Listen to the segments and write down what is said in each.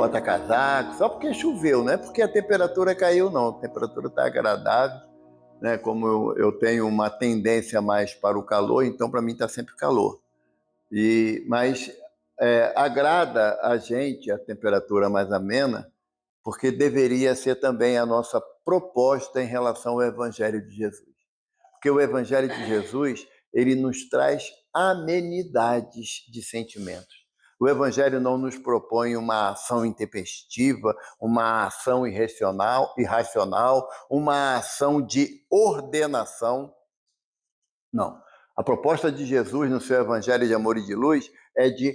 bota casaco, só porque choveu, não é porque a temperatura caiu, não. A temperatura está agradável, né? Como eu tenho uma tendência mais para o calor, então para mim está sempre calor. Mas agrada a gente a temperatura mais amena, porque deveria ser também a nossa proposta em relação ao Evangelho de Jesus. Porque o Evangelho de Jesus, ele nos traz amenidades de sentimentos. O Evangelho não nos propõe uma ação intempestiva, uma ação irracional, uma ação de ordenação. Não. A proposta de Jesus no seu Evangelho de amor e de luz é de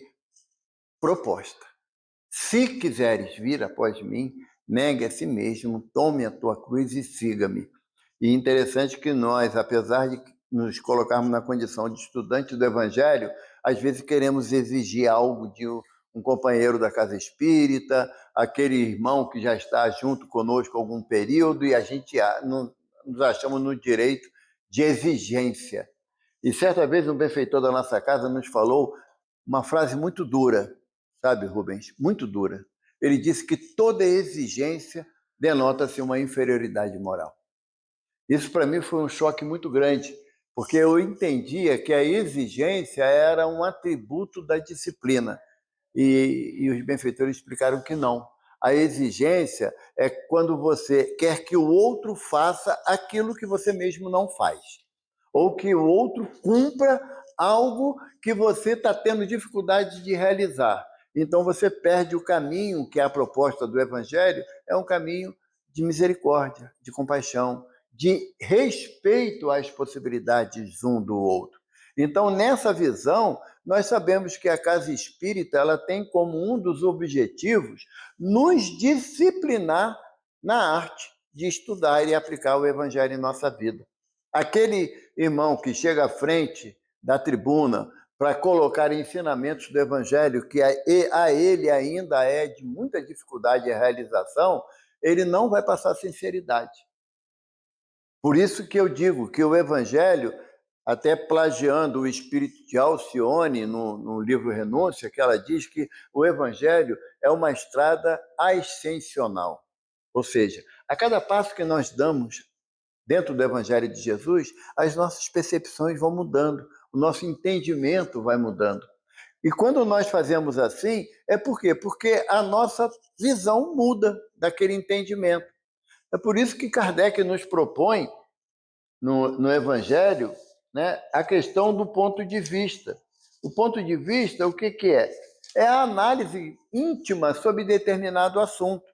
proposta. Se quiseres vir após mim, negue a si mesmo, tome a tua cruz e siga-me. E interessante que nós, apesar de nos colocarmos na condição de estudante do Evangelho, às vezes queremos exigir algo de um companheiro da casa espírita, aquele irmão que já está junto conosco há algum período, e a gente nos achamos no direito de exigência. E certa vez um benfeitor da nossa casa nos falou uma frase muito dura, sabe, Rubens? Muito dura. Ele disse que toda exigência denota-se uma inferioridade moral. Isso para mim foi um choque muito grande, porque eu entendia que a exigência era um atributo da disciplina. E os benfeitores explicaram que não. A exigência é quando você quer que o outro faça aquilo que você mesmo não faz, ou que o outro cumpra algo que você está tendo dificuldade de realizar. Então você perde o caminho que é a proposta do Evangelho, é um caminho de misericórdia, de compaixão, de respeito às possibilidades um do outro. Então, nessa visão, nós sabemos que a casa espírita ela tem como um dos objetivos nos disciplinar na arte de estudar e aplicar o Evangelho em nossa vida. Aquele irmão que chega à frente da tribuna para colocar ensinamentos do Evangelho que a ele ainda é de muita dificuldade a realização, ele não vai passar sinceridade. Por isso que eu digo que o Evangelho, até plagiando o espírito de Alcione no livro Renúncia, que ela diz que o Evangelho é uma estrada ascensional. Ou seja, a cada passo que nós damos dentro do Evangelho de Jesus, as nossas percepções vão mudando, o nosso entendimento vai mudando. E quando nós fazemos assim, é por quê? Porque a nossa visão muda daquele entendimento. É por isso que Kardec nos propõe, no Evangelho, né, a questão do ponto de vista. O ponto de vista, o que é? É a análise íntima sobre determinado assunto.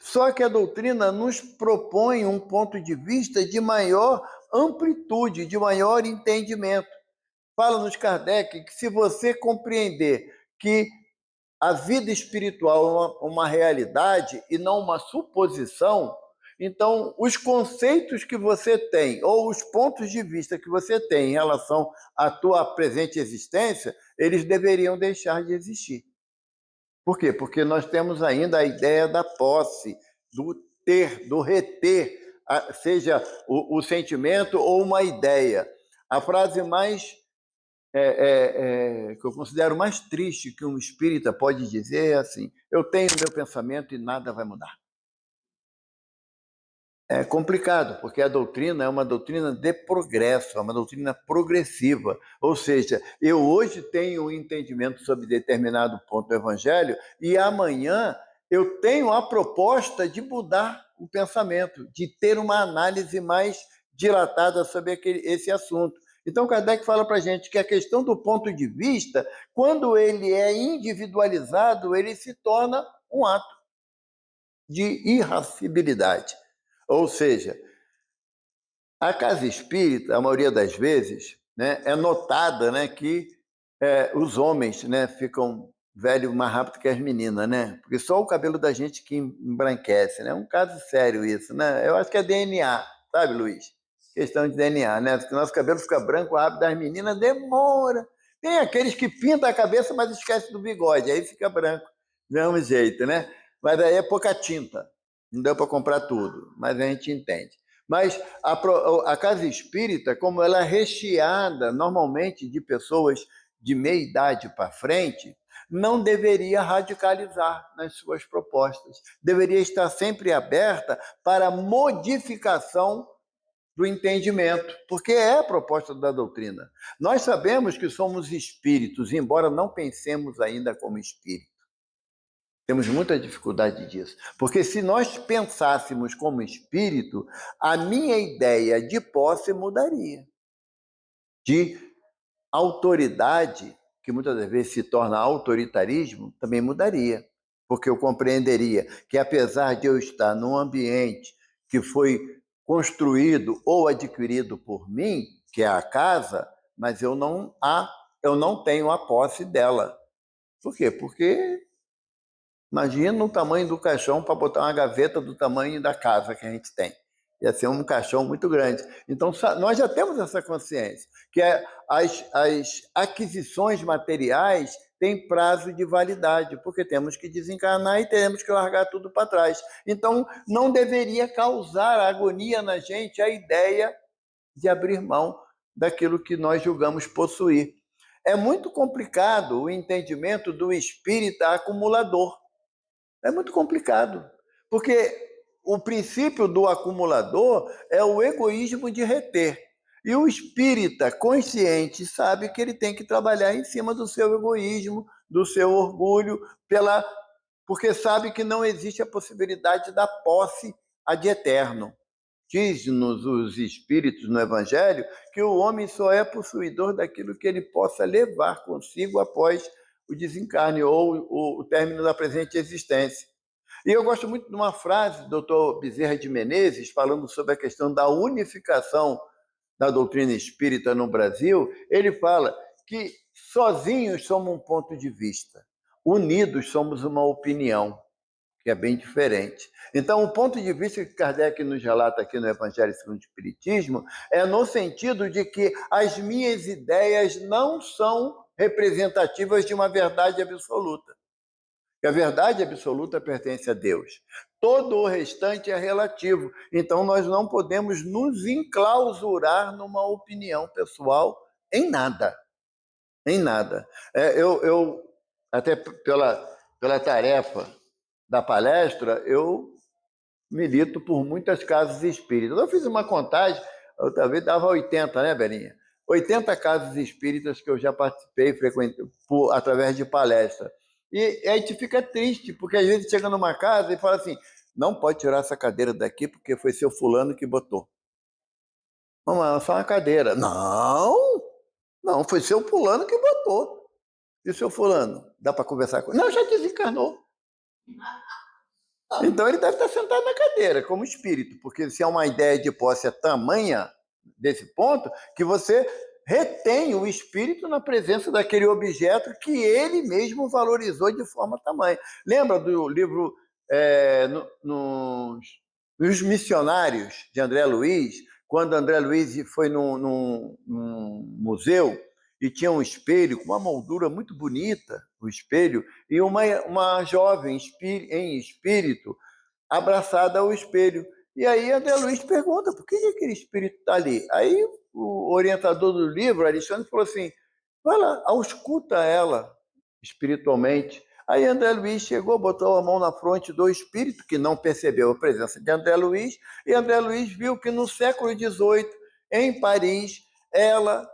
Só que a doutrina nos propõe um ponto de vista de maior amplitude, de maior entendimento. Fala-nos Kardec que se você compreender que a vida espiritual é uma realidade e não uma suposição, então os conceitos que você tem ou os pontos de vista que você tem em relação à tua presente existência, eles deveriam deixar de existir. Por quê? Porque nós temos ainda a ideia da posse, do ter, do reter, seja o sentimento ou uma ideia. A frase mais que eu considero mais triste que um espírita pode dizer é assim: eu tenho meu pensamento e nada vai mudar. É complicado, porque a doutrina é uma doutrina de progresso, é uma doutrina progressiva. Ou seja, eu hoje tenho um entendimento sobre determinado ponto do Evangelho e amanhã eu tenho a proposta de mudar o pensamento, de ter uma análise mais dilatada sobre esse assunto. Então, Kardec fala para a gente que a questão do ponto de vista, quando ele é individualizado, ele se torna um ato de irascibilidade. Ou seja, a casa espírita, a maioria das vezes, né, é notada, né, que os homens, né, ficam velhos mais rápido que as meninas, né? Porque só o cabelo da gente que embranquece, né? É um caso sério isso, né? Eu acho que é DNA, sabe, Luiz? Questão de DNA, né? Porque nosso cabelo fica branco rápido, das meninas demora. Tem aqueles que pintam a cabeça, mas esquece do bigode, aí fica branco, do mesmo jeito, né? Mas aí é pouca tinta, não deu para comprar tudo, mas a gente entende. Mas a casa espírita, como ela é recheada normalmente de pessoas de meia idade para frente, não deveria radicalizar nas suas propostas. Deveria estar sempre aberta para modificação do entendimento, porque é a proposta da doutrina. Nós sabemos que somos espíritos, embora não pensemos ainda como espírito. Temos muita dificuldade disso, porque se nós pensássemos como espírito, a minha ideia de posse mudaria, de autoridade, que muitas das vezes se torna autoritarismo, também mudaria, porque eu compreenderia que apesar de eu estar num ambiente que foi construído ou adquirido por mim, que é a casa, mas eu não tenho a posse dela. Por quê? Porque imagina o tamanho do caixão para botar uma gaveta do tamanho da casa que a gente tem. Ia ser um caixão muito grande. Então, nós já temos essa consciência, que as aquisições materiais têm prazo de validade, porque temos que desencarnar e temos que largar tudo para trás. Então, não deveria causar agonia na gente a ideia de abrir mão daquilo que nós julgamos possuir. É muito complicado o entendimento do espírita acumulador. É muito complicado, porque o princípio do acumulador é o egoísmo de reter. E o espírita consciente sabe que ele tem que trabalhar em cima do seu egoísmo, do seu orgulho, porque sabe que não existe a possibilidade da posse ad eterno. Diz-nos os espíritos no Evangelho que o homem só é possuidor daquilo que ele possa levar consigo após o desencarne ou o término da presente existência. E eu gosto muito de uma frase do Dr. Bezerra de Menezes, falando sobre a questão da unificação da doutrina espírita no Brasil. Ele fala que sozinhos somos um ponto de vista, unidos somos uma opinião, que é bem diferente. Então, o ponto de vista que Kardec nos relata aqui no Evangelho segundo o Espiritismo é no sentido de que as minhas ideias não são representativas de uma verdade absoluta. Que a verdade absoluta pertence a Deus. Todo o restante é relativo. Então, nós não podemos nos enclausurar numa opinião pessoal em nada. Em nada. Eu até pela tarefa da palestra, eu milito por muitas casas espíritas. Eu fiz uma contagem, eu talvez dava 80, né, Belinha? 80 casas espíritas que eu já participei através de palestra. E a gente fica triste, porque às vezes chega numa casa e fala assim, não pode tirar essa cadeira daqui porque foi seu fulano que botou. Não, é só uma cadeira. Não, foi seu fulano que botou. E o seu fulano? Dá para conversar com ele? Não, já desencarnou. Então ele deve estar sentado na cadeira, como espírito, porque se é uma ideia de posse é tamanha desse ponto, que você retém o espírito na presença daquele objeto que ele mesmo valorizou de forma tamanha. Lembra do livro nos Missionários, de André Luiz, quando André Luiz foi num museu e tinha um espelho com uma moldura muito bonita, o espelho, e uma jovem em espírito abraçada ao espelho. E aí André Luiz pergunta, por que aquele espírito está ali? Aí o orientador do livro, Alexandre, falou assim, vai lá, ausculta ela espiritualmente. Aí André Luiz chegou, botou a mão na fronte do espírito, que não percebeu a presença de André Luiz, e André Luiz viu que no século XVIII, em Paris, ela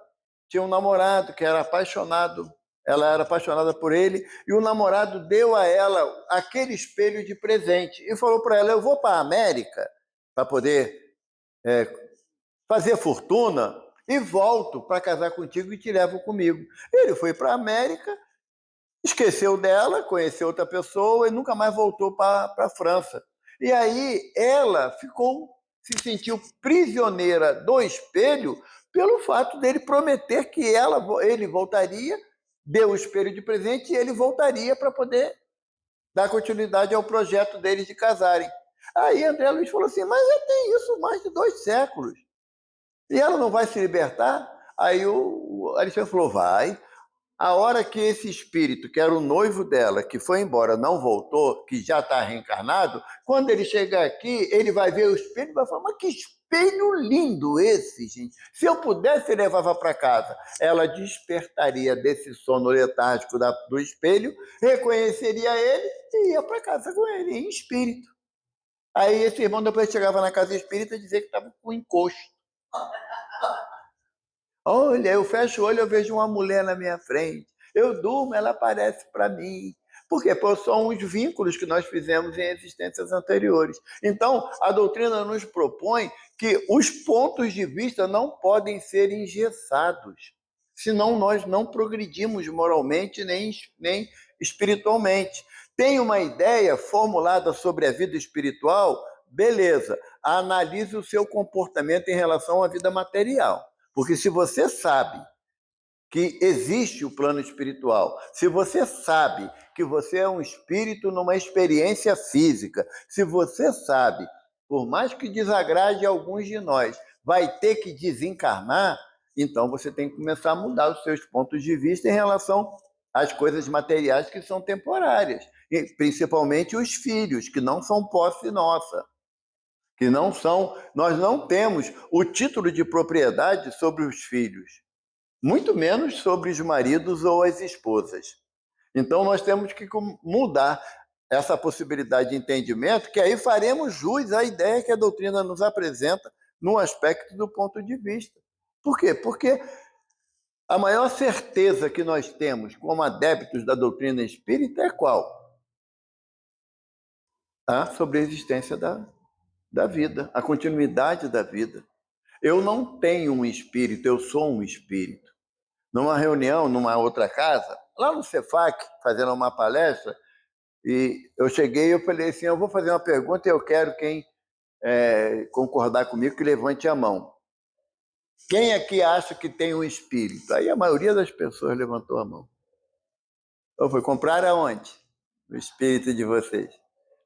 tinha um namorado que era apaixonado, ela era apaixonada por ele, e o namorado deu a ela aquele espelho de presente e falou para ela, eu vou para a América para poder fazer fortuna e volto para casar contigo e te levo comigo. Ele foi para a América, esqueceu dela, conheceu outra pessoa e nunca mais voltou para a França. E aí ela se sentiu prisioneira do espelho pelo fato dele prometer que ele voltaria, deu o espelho de presente e ele voltaria para poder dar continuidade ao projeto deles de casarem. Aí André Luiz falou assim, mas já tem isso mais de 2 séculos. E ela não vai se libertar? Aí o Alexandre falou, vai. A hora que esse espírito, que era o noivo dela, que foi embora, não voltou, que já está reencarnado, quando ele chegar aqui, ele vai ver o espelho e vai falar, mas que espelho lindo esse, gente. Se eu pudesse, eu levava para casa. Ela despertaria desse sono letárgico do espelho, reconheceria ele e ia para casa com ele, em espírito. Aí esse irmão depois chegava na casa espírita e dizia que estava com encosto. Olha, eu fecho o olho, eu vejo uma mulher na minha frente. Eu durmo, ela aparece para mim. Por quê? Porque são os vínculos que nós fizemos em existências anteriores. Então, a doutrina nos propõe que os pontos de vista não podem ser engessados, senão nós não progredimos moralmente nem espiritualmente. Tem uma ideia formulada sobre a vida espiritual? Beleza, analise o seu comportamento em relação à vida material. Porque se você sabe que existe o plano espiritual, se você sabe que você é um espírito numa experiência física, se você sabe, por mais que desagrade alguns de nós, vai ter que desencarnar, então você tem que começar a mudar os seus pontos de vista em relação às coisas materiais que são temporárias, e principalmente os filhos, que não são posse nossa, que não são, nós não temos o título de propriedade sobre os filhos, muito menos sobre os maridos ou as esposas. Então nós temos que mudar essa possibilidade de entendimento, que aí faremos jus à ideia que a doutrina nos apresenta no aspecto do ponto de vista. Por quê? Porque a maior certeza que nós temos como adeptos da doutrina espírita é qual? Sobre a existência da vida, a continuidade da vida. Eu não tenho um espírito, eu sou um espírito. Numa reunião, numa outra casa, lá no Cefac, fazendo uma palestra, e eu cheguei e eu falei assim, eu vou fazer uma pergunta e eu quero quem concordar comigo que levante a mão. Quem aqui acha que tem um espírito? Aí a maioria das pessoas levantou a mão. Eu fui comprar aonde? O espírito de vocês.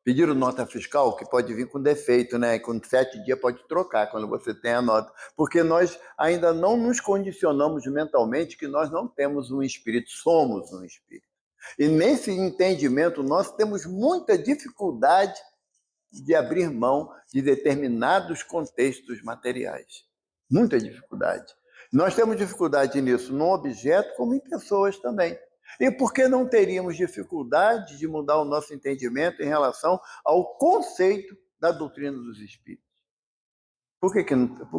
Pediram nota fiscal, que pode vir com defeito, né? Com 7 dias pode trocar quando você tem a nota. Porque nós ainda não nos condicionamos mentalmente que nós não temos um espírito, somos um espírito. E nesse entendimento nós temos muita dificuldade de abrir mão de determinados contextos materiais. Muita dificuldade. Nós temos dificuldade nisso no objeto como em pessoas também. E por que não teríamos dificuldade de mudar o nosso entendimento em relação ao conceito da doutrina dos espíritos? Por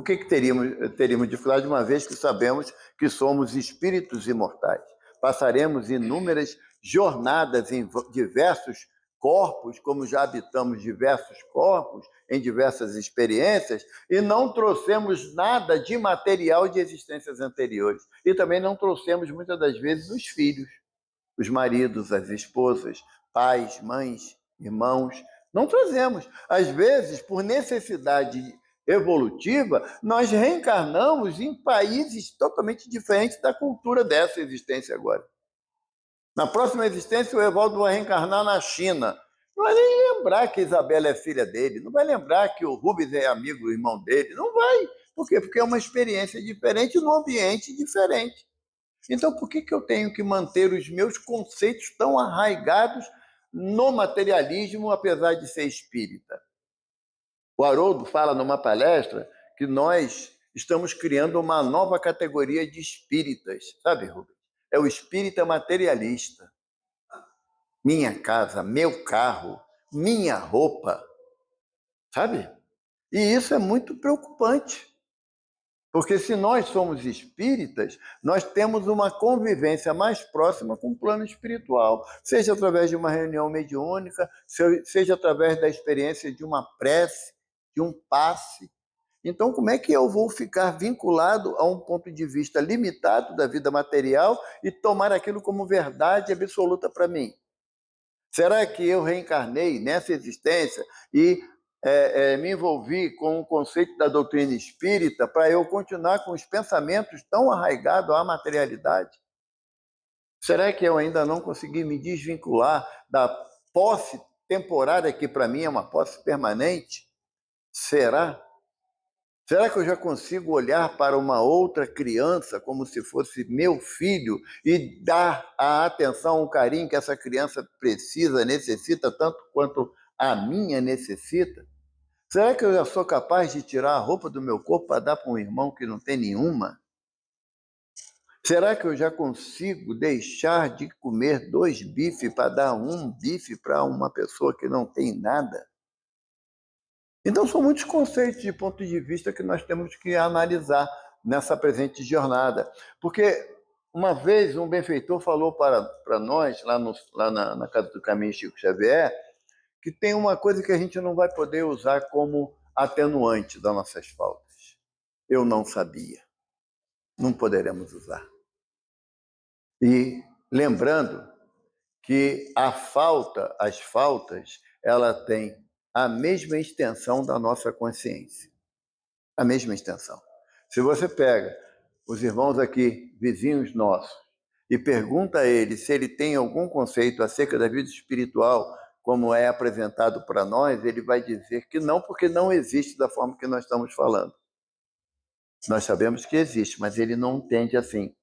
que teríamos dificuldade, uma vez que sabemos que somos espíritos imortais? Passaremos inúmeras jornadas em diversos corpos, como já habitamos diversos corpos, em diversas experiências, e não trouxemos nada de material de existências anteriores. E também não trouxemos, muitas das vezes, os filhos, os maridos, as esposas, pais, mães, irmãos. Não trazemos. Às vezes, por necessidade evolutiva, nós reencarnamos em países totalmente diferentes da cultura dessa existência agora. Na próxima existência, o Evaldo vai reencarnar na China. Não vai nem lembrar que a Isabela é filha dele, não vai lembrar que o Rubens é amigo, irmão dele, não vai. Por quê? Porque é uma experiência diferente num ambiente diferente. Então, por que eu tenho que manter os meus conceitos tão arraigados no materialismo, apesar de ser espírita? O Haroldo fala numa palestra que nós estamos criando uma nova categoria de espíritas, sabe, Rubens? É o espírita materialista. Minha casa, meu carro, minha roupa, sabe? E isso é muito preocupante. Porque se nós somos espíritas, nós temos uma convivência mais próxima com o plano espiritual, seja através de uma reunião mediúnica, seja através da experiência de uma prece, de um passe. Então, como é que eu vou ficar vinculado a um ponto de vista limitado da vida material e tomar aquilo como verdade absoluta para mim? Será que eu reencarnei nessa existência e me envolvi com o conceito da doutrina espírita para eu continuar com os pensamentos tão arraigados à materialidade? Será que eu ainda não consegui me desvincular da posse temporária que para mim é uma posse permanente? Será? Será que eu já consigo olhar para uma outra criança como se fosse meu filho e dar a atenção, o carinho que essa criança precisa, necessita, tanto quanto a minha necessita? Será que eu já sou capaz de tirar a roupa do meu corpo para dar para um irmão que não tem nenhuma? Será que eu já consigo deixar de comer 2 bifes para dar um bife para uma pessoa que não tem nada? Então, são muitos conceitos de ponto de vista que nós temos que analisar nessa presente jornada. Porque uma vez um benfeitor falou para nós, lá na Casa do Caminho Chico Xavier, que tem uma coisa que a gente não vai poder usar como atenuante das nossas faltas. Eu não sabia. Não poderemos usar. E lembrando que as faltas, ela tem a mesma extensão da nossa consciência. A mesma extensão. Se você pega os irmãos aqui, vizinhos nossos, e pergunta a ele se ele tem algum conceito acerca da vida espiritual, como é apresentado para nós, ele vai dizer que não, porque não existe da forma que nós estamos falando. Nós sabemos que existe, mas ele não entende assim.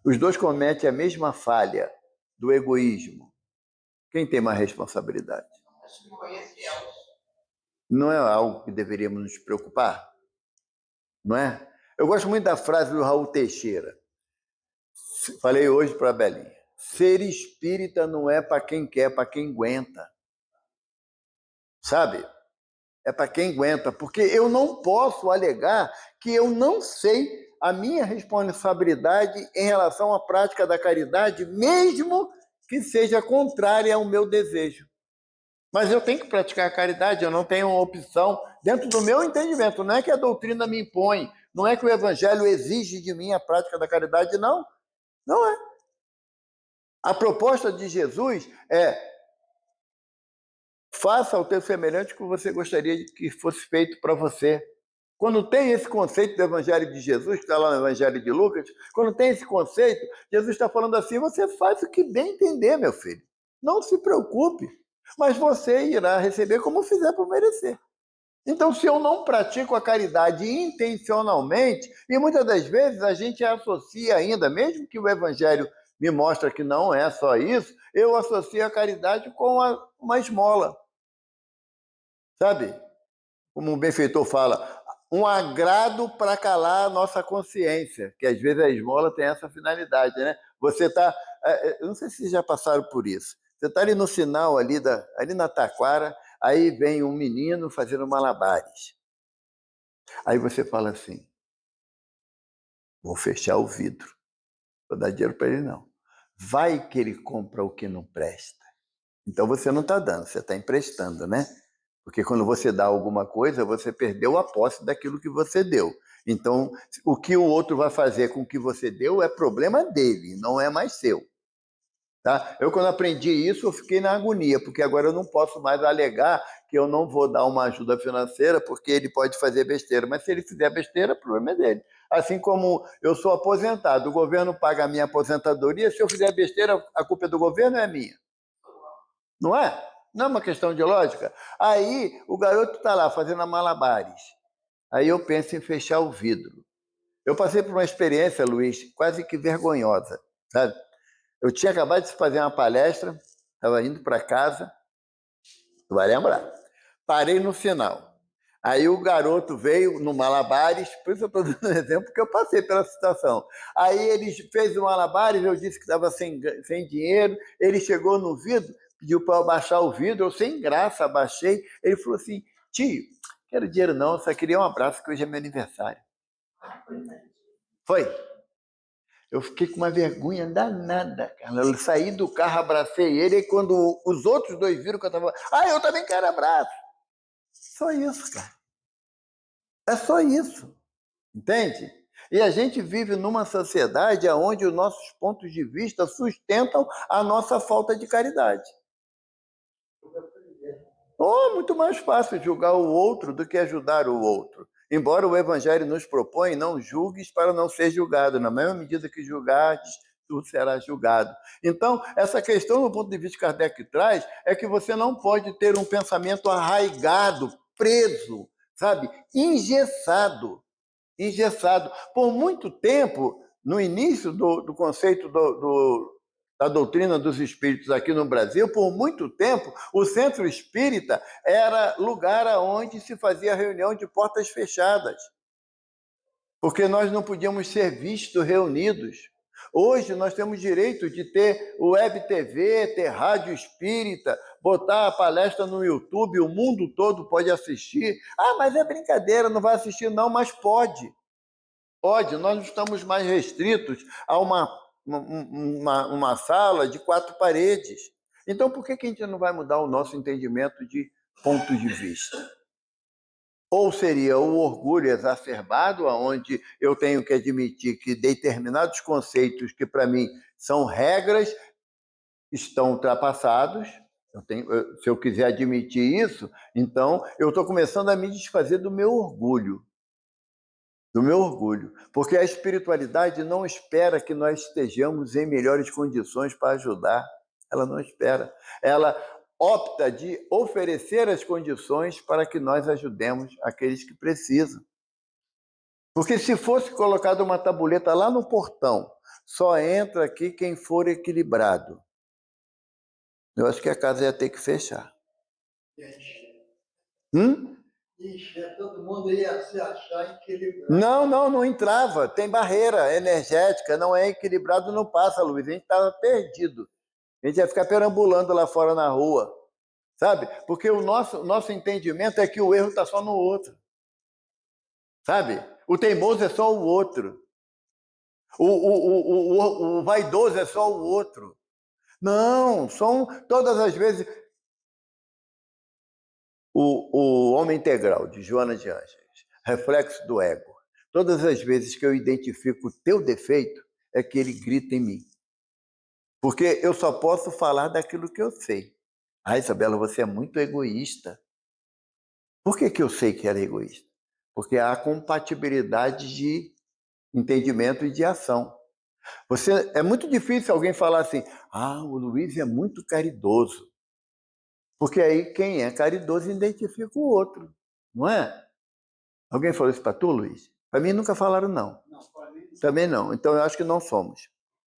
Os dois cometem a mesma falha do egoísmo. Quem tem mais responsabilidade? Não é algo que deveríamos nos preocupar? Não é? Eu gosto muito da frase do Raul Teixeira. Falei hoje para a Belinha. Ser espírita não é para quem quer, é para quem aguenta. Sabe? É para quem aguenta, porque eu não posso alegar que eu não sei a minha responsabilidade em relação à prática da caridade, mesmo que seja contrária ao meu desejo. Mas eu tenho que praticar a caridade, eu não tenho uma opção dentro do meu entendimento. Não é que a doutrina me impõe, não é que o evangelho exige de mim a prática da caridade, não. Não é. A proposta de Jesus é: faça ao teu semelhante o que você gostaria que fosse feito para você. Quando tem esse conceito do Evangelho de Jesus, que está lá no Evangelho de Lucas, quando tem esse conceito, Jesus está falando assim: você faz o que bem entender, meu filho. Não se preocupe, mas você irá receber como fizer por merecer. Então, se eu não pratico a caridade intencionalmente, e muitas das vezes a gente associa ainda, mesmo que o Evangelho me mostra que não é só isso, eu associo a caridade com uma esmola, sabe? Como o benfeitor fala, um agrado para calar a nossa consciência, que às vezes a esmola tem essa finalidade, né? Você está, eu não sei se vocês já passaram por isso, você está ali no sinal, ali na Taquara, aí vem um menino fazendo malabares. Aí você fala assim: vou fechar o vidro, vou dar dinheiro para ele não. Vai que ele compra o que não presta. Então você não está dando, você está emprestando, né? Porque quando você dá alguma coisa, você perdeu a posse daquilo que você deu. Então, o que o outro vai fazer com o que você deu é problema dele, não é mais seu. Tá? Eu, quando aprendi isso, eu fiquei na agonia, porque agora eu não posso mais alegar que eu não vou dar uma ajuda financeira, porque ele pode fazer besteira. Mas se ele fizer besteira, o problema é dele. Assim como eu sou aposentado, o governo paga a minha aposentadoria, se eu fizer besteira, a culpa é do governo ou é minha? Não é? Não é uma questão de lógica? Aí o garoto está lá fazendo malabares. Aí eu penso em fechar o vidro. Eu passei por uma experiência, Luiz, quase que vergonhosa, sabe? Eu tinha acabado de fazer uma palestra, estava indo para casa, tu vai lembrar. Parei no final. Aí o garoto veio no malabares, por isso eu estou dando exemplo, porque eu passei pela situação. Aí ele fez o malabares, eu disse que estava sem dinheiro, ele chegou no vidro, pediu para eu abaixar o vidro, eu sem graça abaixei, ele falou assim: tio, quero dinheiro não, só queria um abraço, que hoje é meu aniversário. Foi. Eu fiquei com uma vergonha danada, Carla. Eu saí do carro, abracei ele, e quando os outros dois viram que eu estava... eu também quero abraço. Só isso, cara. É só isso. Entende? E a gente vive numa sociedade onde os nossos pontos de vista sustentam a nossa falta de caridade. É muito mais fácil julgar o outro do que ajudar o outro. Embora o Evangelho nos propõe: não julgues para não ser julgado. Na mesma medida que julgares, tu serás julgado. Então, essa questão, do ponto de vista que Kardec traz, é que você não pode ter um pensamento arraigado, preso, sabe? Engessado, engessado. Por muito tempo, no início do conceito da doutrina dos espíritos aqui no Brasil, por muito tempo, o centro espírita era lugar onde se fazia reunião de portas fechadas, porque nós não podíamos ser vistos reunidos. Hoje nós temos direito de ter web TV, ter rádio espírita, botar a palestra no YouTube, o mundo todo pode assistir. Ah, mas é brincadeira, não vai assistir não, mas pode. Pode, nós não estamos mais restritos a uma sala de 4 paredes. Então, por que a gente não vai mudar o nosso entendimento de ponto de vista? Ou seria o orgulho exacerbado, onde eu tenho que admitir que determinados conceitos que para mim são regras estão ultrapassados. Se eu quiser admitir isso, então eu estou começando a me desfazer do meu orgulho. Porque a espiritualidade não espera que nós estejamos em melhores condições para ajudar. Ela não espera. Ela opta de oferecer as condições para que nós ajudemos aqueles que precisam. Porque se fosse colocada uma tabuleta lá no portão, só entra aqui quem for equilibrado, eu acho que a casa ia ter que fechar. Todo mundo ia se achar equilibrado. Não entrava. Tem barreira energética, não é equilibrado, não passa, Luiz. A gente estava perdido. A gente ia ficar perambulando lá fora na rua, sabe? Porque o nosso entendimento é que o erro está só no outro, sabe? O teimoso é só o outro. O vaidoso é só o outro. Não, são todas as vezes... O Homem Integral, de Joana de Ângeles, reflexo do ego. Todas as vezes que eu identifico o teu defeito, é que ele grita em mim. Porque eu só posso falar daquilo que eu sei. Ah, Isabela, você é muito egoísta. Por que eu sei que era egoísta? Porque há compatibilidade de entendimento e de ação. É muito difícil alguém falar assim, o Luiz é muito caridoso. Porque aí quem é caridoso identifica o outro, não é? Alguém falou isso para tu, Luiz? Para mim nunca falaram não. Também não. Então eu acho que não somos,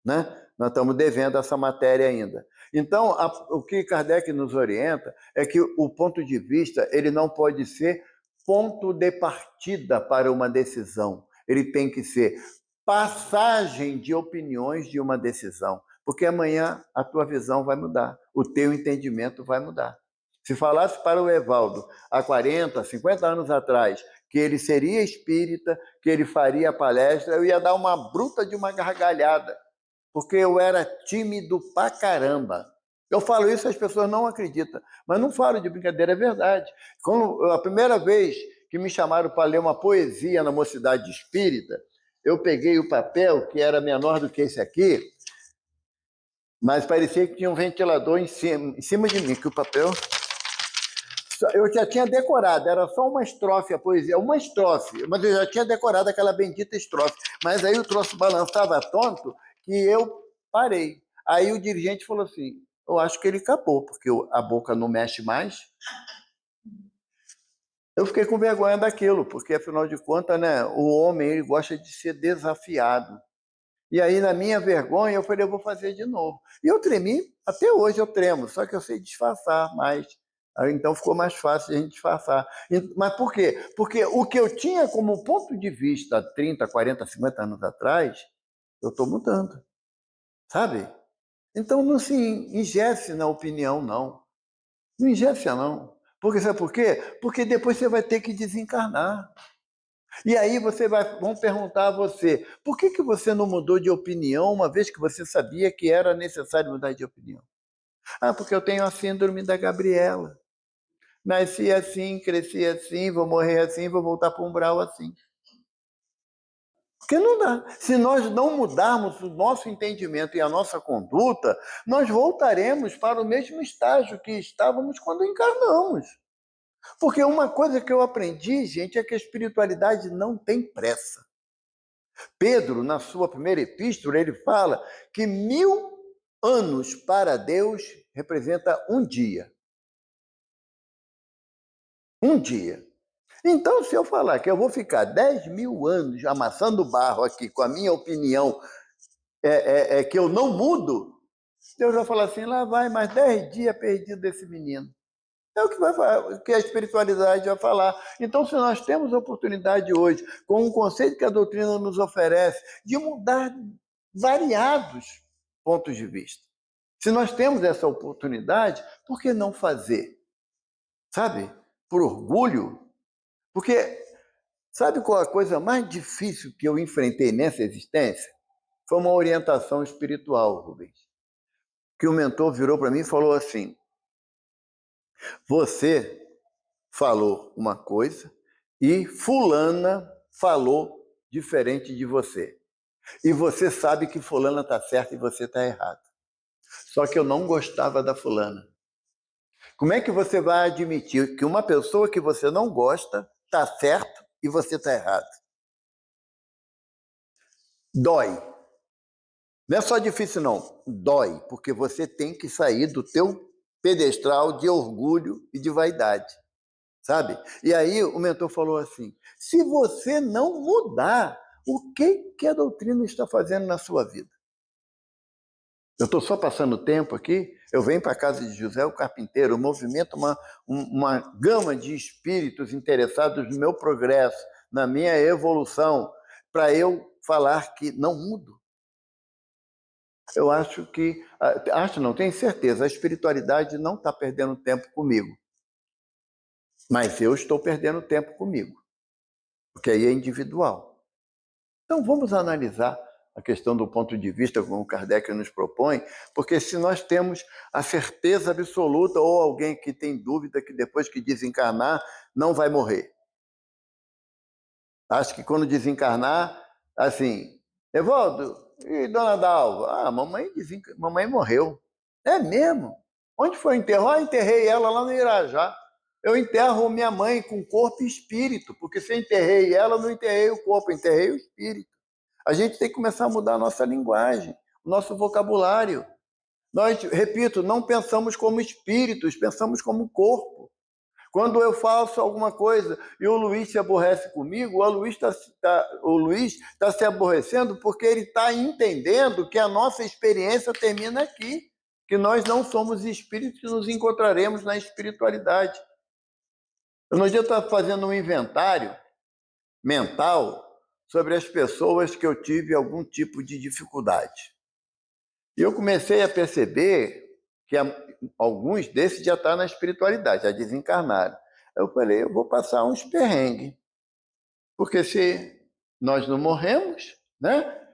né? Nós estamos devendo essa matéria ainda. Então, o que Kardec nos orienta é que o ponto de vista ele não pode ser ponto de partida para uma decisão. Ele tem que ser passagem de opiniões de uma decisão. Porque amanhã a tua visão vai mudar, o teu entendimento vai mudar. Se falasse para o Evaldo há 40, 50 anos atrás que ele seria espírita, que ele faria palestra, eu ia dar uma bruta de uma gargalhada, porque eu era tímido pra caramba. Eu falo isso, as pessoas não acreditam, mas não falo de brincadeira, é verdade. Quando a primeira vez que me chamaram para ler uma poesia na Mocidade Espírita, eu peguei o papel, que era menor do que esse aqui, mas parecia que tinha um ventilador em cima de mim, que o papel... Eu já tinha decorado, era só uma estrofe a poesia, uma estrofe, mas eu já tinha decorado aquela bendita estrofe. Mas aí o troço balançava tanto que eu parei. Aí o dirigente falou assim, eu acho que ele acabou, porque a boca não mexe mais. Eu fiquei com vergonha daquilo, porque afinal de contas, né, o homem ele gosta de ser desafiado. E aí, na minha vergonha, eu falei, eu vou fazer de novo. E eu tremi, até hoje eu tremo, só que eu sei disfarçar mais. Aí, então ficou mais fácil de a gente disfarçar. Mas por quê? Porque o que eu tinha como ponto de vista 30, 40, 50 anos atrás, eu estou mudando, sabe? Então não se ingesse na opinião, não. Não ingesse, não. Porque sabe por quê? Porque depois você vai ter que desencarnar. E aí vão perguntar a você, por que você não mudou de opinião uma vez que você sabia que era necessário mudar de opinião? Porque eu tenho a síndrome da Gabriela. Nasci assim, cresci assim, vou morrer assim, vou voltar para o umbral assim. Porque não dá. Se nós não mudarmos o nosso entendimento e a nossa conduta, nós voltaremos para o mesmo estágio que estávamos quando encarnamos. Porque uma coisa que eu aprendi, gente, é que a espiritualidade não tem pressa. Pedro, na sua primeira epístola, ele fala que 1000 anos para Deus representa um dia. Um dia. Então, se eu falar que eu vou ficar 10.000 anos amassando barro aqui com a minha opinião, que eu não mudo, Deus vai falar assim, lá vai mais 10 dias perdido desse menino. É o que, que a espiritualidade vai falar. Então, se nós temos a oportunidade hoje, com o conceito que a doutrina nos oferece, de mudar variados pontos de vista, se nós temos essa oportunidade, por que não fazer? Sabe? Por orgulho. Porque sabe qual a coisa mais difícil que eu enfrentei nessa existência? Foi uma orientação espiritual, Rubens. Que o mentor virou para mim e falou assim: você falou uma coisa e fulana falou diferente de você. E você sabe que fulana está certa e você está errado. Só que eu não gostava da fulana. Como é que você vai admitir que uma pessoa que você não gosta está certo e você está errado? Dói. Não é só difícil, não. Dói, porque você tem que sair do teu pedestral de orgulho e de vaidade, sabe? E aí o mentor falou assim, se você não mudar, o que a doutrina está fazendo na sua vida? Eu estou só passando tempo aqui, eu venho para a casa de José o Carpinteiro, eu movimento uma gama de espíritos interessados no meu progresso, na minha evolução, para eu falar que não mudo. Eu acho não, tenho certeza, a espiritualidade não está perdendo tempo comigo, mas eu estou perdendo tempo comigo, porque aí é individual. Então vamos analisar a questão do ponto de vista como Kardec nos propõe, porque se nós temos a certeza absoluta ou alguém que tem dúvida que depois que desencarnar não vai morrer. Acho que quando desencarnar, assim, Evaldo e dona Dalva, mamãe morreu. É mesmo? Onde foi o enterro? Ah, enterrei ela lá no Irajá. Eu enterro minha mãe com corpo e espírito, porque se eu enterrei ela, eu não enterrei o corpo, eu enterrei o espírito. A gente tem que começar a mudar a nossa linguagem, o nosso vocabulário. Nós, repito, não pensamos como espíritos, pensamos como corpo. Quando eu faço alguma coisa e o Luiz se aborrece comigo, o Luiz está se aborrecendo porque ele está entendendo que a nossa experiência termina aqui, que nós não somos espíritos e nos encontraremos na espiritualidade. Eu no dia estava fazendo um inventário mental sobre as pessoas que eu tive algum tipo de dificuldade. E eu comecei a perceber que alguns desses já estão na espiritualidade, já desencarnaram. Eu falei, eu vou passar uns perrengues, porque se nós não morremos, né?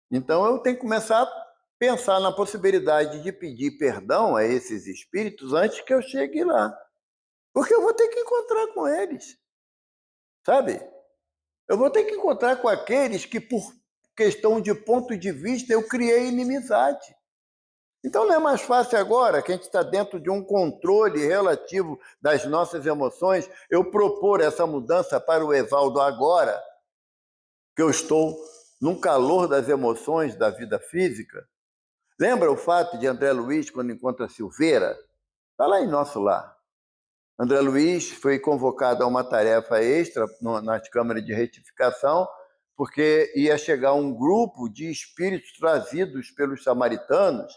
Então eu tenho que começar a pensar na possibilidade de pedir perdão a esses espíritos antes que eu chegue lá. Porque eu vou ter que encontrar com eles, sabe? Eu vou ter que encontrar com aqueles que, por questão de ponto de vista, eu criei inimizade. Então não é mais fácil agora, que a gente está dentro de um controle relativo das nossas emoções, eu propor essa mudança para o Evaldo agora, que eu estou num calor das emoções da vida física? Lembra o fato de André Luiz, quando encontra Silveira? Está lá em nosso lar. André Luiz foi convocado a uma tarefa extra nas câmaras de retificação, porque ia chegar um grupo de espíritos trazidos pelos samaritanos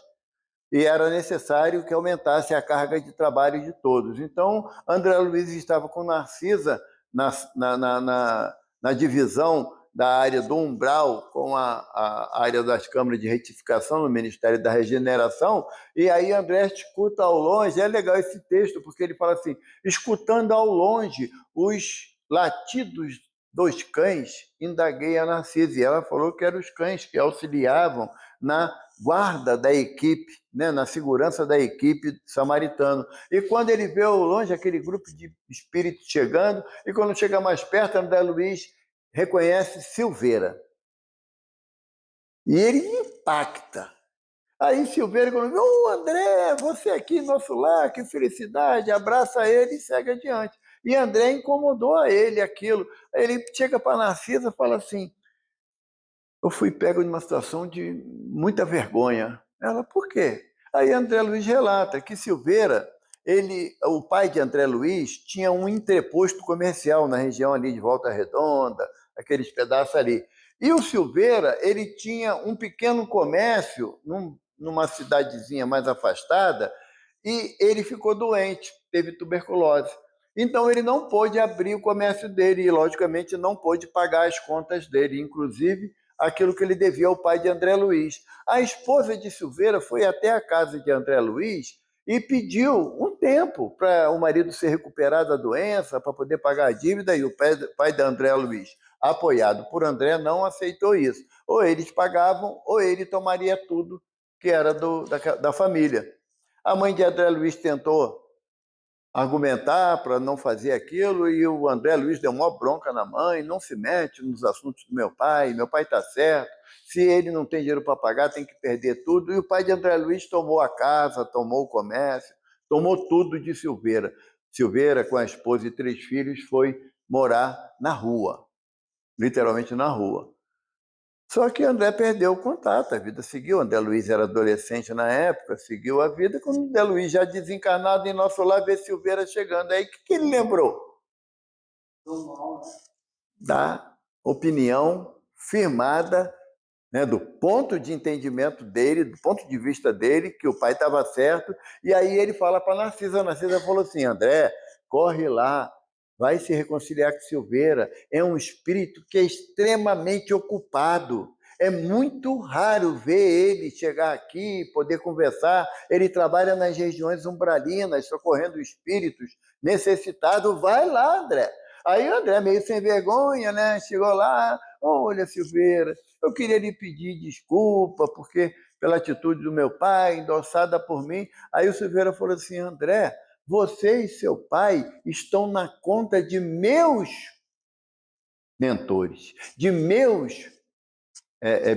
e era necessário que aumentasse a carga de trabalho de todos. Então, André Luiz estava com Narcisa na divisão da área do umbral com a área das câmaras de retificação no Ministério da Regeneração, e aí André escuta ao longe, é legal esse texto, porque ele fala assim, escutando ao longe os latidos dos cães, indaguei a Narcisa, e ela falou que eram os cães que auxiliavam na guarda da equipe, né, na segurança da equipe samaritana. E quando ele vê ao longe aquele grupo de espíritos chegando, e quando chega mais perto, André Luiz reconhece Silveira. E ele impacta. Aí Silveira, quando vê, André, você aqui, nosso lar, que felicidade, abraça ele e segue adiante. E André incomodou a ele aquilo. Aí ele chega para Narcisa e fala assim, eu fui pego numa situação de muita vergonha. Ela, por quê? Aí André Luiz relata que Silveira o pai de André Luiz tinha um entreposto comercial na região ali de Volta Redonda, aqueles pedaços ali. E o Silveira, ele tinha um pequeno comércio numa cidadezinha mais afastada, e ele ficou doente, teve tuberculose. Então, ele não pôde abrir o comércio dele e, logicamente, não pôde pagar as contas dele, inclusive aquilo que ele devia ao pai de André Luiz. A esposa de Silveira foi até a casa de André Luiz e pediu um tempo para o marido se recuperar da doença, para poder pagar a dívida, e o pai de André Luiz, apoiado por André, não aceitou isso. Ou eles pagavam, ou ele tomaria tudo que era da família. A mãe de André Luiz tentou argumentar para não fazer aquilo, e o André Luiz deu uma bronca na mãe: não se mete nos assuntos do meu pai está certo, se ele não tem dinheiro para pagar, tem que perder tudo. E o pai de André Luiz tomou a casa, tomou o comércio, tomou tudo de Silveira. Silveira, com a esposa e 3 filhos, foi morar na rua, literalmente na rua. Só que André perdeu o contato, a vida seguiu. André Luiz era adolescente na época, seguiu a vida. Quando André Luiz, já desencarnado em nosso lar, vê Silveira chegando. Aí o que ele lembrou? Da opinião firmada, né, do ponto de entendimento dele, do ponto de vista dele, que o pai estava certo. E aí ele fala para Narcisa. A Narcisa falou assim: André, corre lá, vai se reconciliar com Silveira. É um espírito que é extremamente ocupado. É muito raro ver ele chegar aqui, poder conversar. Ele trabalha nas regiões umbralinas, socorrendo espíritos necessitados. Vai lá, André. Aí o André, meio sem vergonha, né, chegou lá: olha, Silveira, eu queria lhe pedir desculpa porque pela atitude do meu pai, endossada por mim. Aí o Silveira falou assim: André, você e seu pai estão na conta de meus mentores, de meus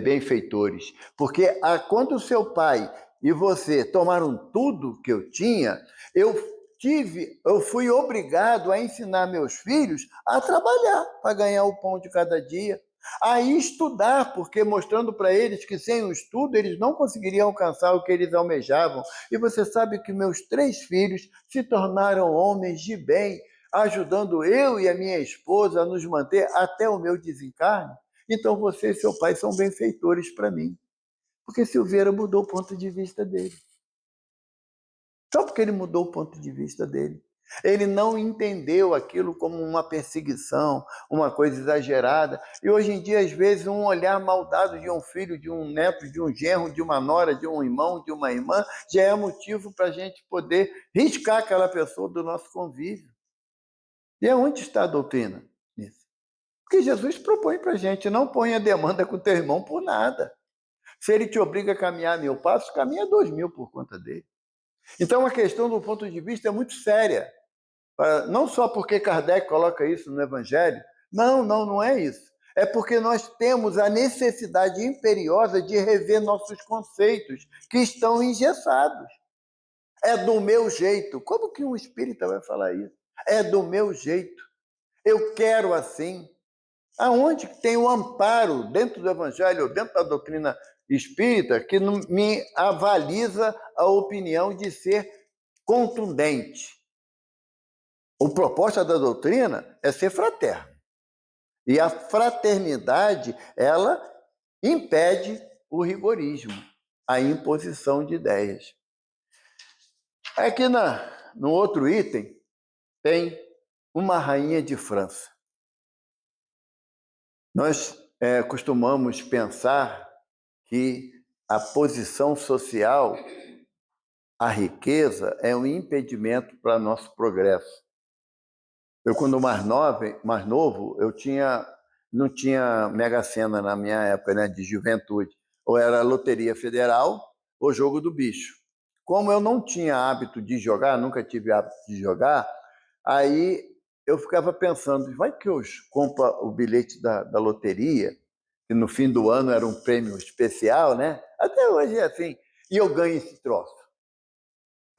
benfeitores, porque quando o seu pai e você tomaram tudo que eu tinha, eu fui obrigado a ensinar meus filhos a trabalhar para ganhar o pão de cada dia, a estudar, porque mostrando para eles que sem o estudo eles não conseguiriam alcançar o que eles almejavam. E você sabe que meus 3 filhos se tornaram homens de bem, ajudando eu e a minha esposa a nos manter até o meu desencarne. Então você e seu pai são benfeitores para mim. Porque Silveira mudou o ponto de vista dele. Só porque ele mudou o ponto de vista dele. Ele não entendeu aquilo como uma perseguição, uma coisa exagerada. E hoje em dia, às vezes, um olhar maldado de um filho, de um neto, de um genro, de uma nora, de um irmão, de uma irmã, já é motivo para a gente poder riscar aquela pessoa do nosso convívio. E aonde está a doutrina nisso? Porque Jesus propõe para a gente: não ponha demanda com teu irmão por nada. Se ele te obriga a caminhar 1000 passos, caminha 2000 por conta dele. Então, a questão do ponto de vista é muito séria. Não só porque Kardec coloca isso no Evangelho. Não é isso. É porque nós temos a necessidade imperiosa de rever nossos conceitos, que estão engessados. É do meu jeito. Como que um espírita vai falar isso? É do meu jeito. Eu quero assim. Aonde tem o amparo dentro do Evangelho, dentro da doutrina espírita, que me avaliza a opinião de ser contundente? A proposta da doutrina é ser fraterno. E a fraternidade, ela impede o rigorismo, a imposição de ideias. Aqui no outro item, tem uma rainha de França. Nós costumamos pensar que a posição social, a riqueza, é um impedimento para nosso progresso. Eu, quando mais novo, não tinha Mega Sena na minha época, né, de juventude. Ou era Loteria Federal ou Jogo do Bicho. Como eu não tinha hábito de jogar, nunca tive hábito de jogar, aí eu ficava pensando: vai que eu compro o bilhete da loteria, que no fim do ano era um prêmio especial, né? Até hoje é assim, e eu ganho esse troço.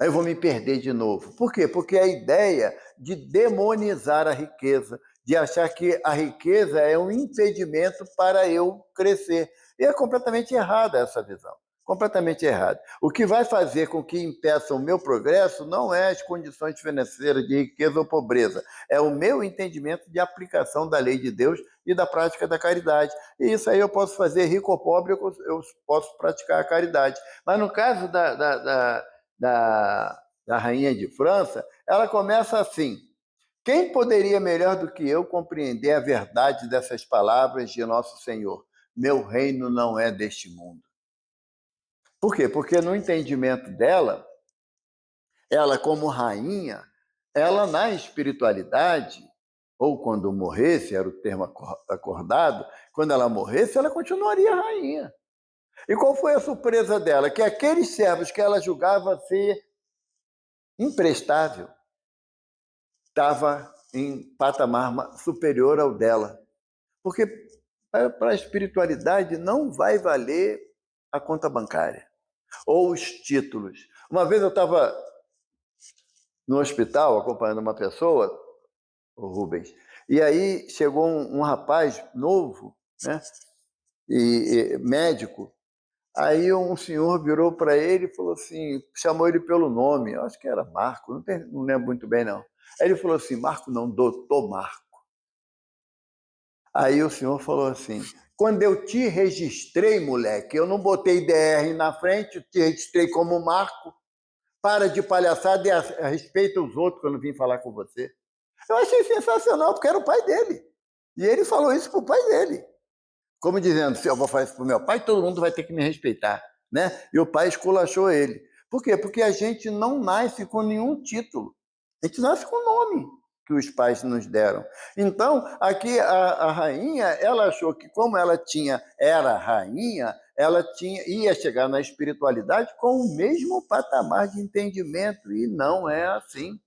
Aí eu vou me perder de novo. Por quê? Porque a ideia de demonizar a riqueza, de achar que a riqueza é um impedimento para eu crescer. E é completamente errada essa visão. completamente errado. O que vai fazer com que impeça o meu progresso não é as condições financeiras de riqueza ou pobreza, é o meu entendimento de aplicação da lei de Deus e da prática da caridade. E isso aí eu posso fazer rico ou pobre, eu posso praticar a caridade. Mas no caso da rainha de França, ela começa assim: quem poderia melhor do que eu compreender a verdade dessas palavras de nosso Senhor? Meu reino não é deste mundo. Por quê? Porque no entendimento dela, ela como rainha, ela na espiritualidade, ou quando morresse, era o termo acordado, quando ela morresse, ela continuaria rainha. E qual foi a surpresa dela? Que aqueles servos que ela julgava ser imprestável, estava em patamar superior ao dela. Porque para a espiritualidade não vai valer a conta bancária ou os títulos. Uma vez eu estava no hospital acompanhando uma pessoa, o Rubens, e aí chegou um rapaz novo, né, e médico. Aí um senhor virou para ele e falou assim, chamou ele pelo nome, eu acho que era Marco, não lembro muito bem não. Aí ele falou assim, Marco não, doutor Marco. Aí o senhor falou assim, quando eu te registrei, moleque, eu não botei DR na frente, eu te registrei como Marco, para de palhaçada e respeita os outros quando vim falar com você. Eu achei sensacional, porque era o pai dele. E ele falou isso para o pai dele. Como dizendo, se eu vou fazer isso para o meu pai, todo mundo vai ter que me respeitar. Né? E o pai esculachou ele. Por quê? Porque a gente não nasce com nenhum título. A gente nasce com o nome que os pais nos deram. Então, aqui a rainha, ela achou que como ela era rainha, ia chegar na espiritualidade com o mesmo patamar de entendimento, e não é assim.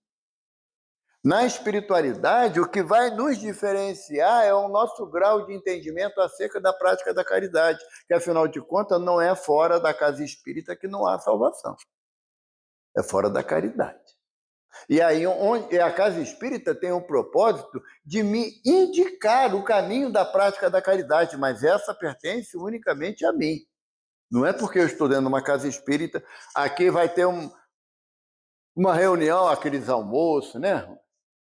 Na espiritualidade, o que vai nos diferenciar é o nosso grau de entendimento acerca da prática da caridade, que, afinal de contas, não é fora da casa espírita que não há salvação. É fora da caridade. E aí, a casa espírita tem o propósito de me indicar o caminho da prática da caridade, mas essa pertence unicamente a mim. Não é porque eu estou dentro de uma casa espírita, aqui vai ter uma reunião, aqueles almoços, né?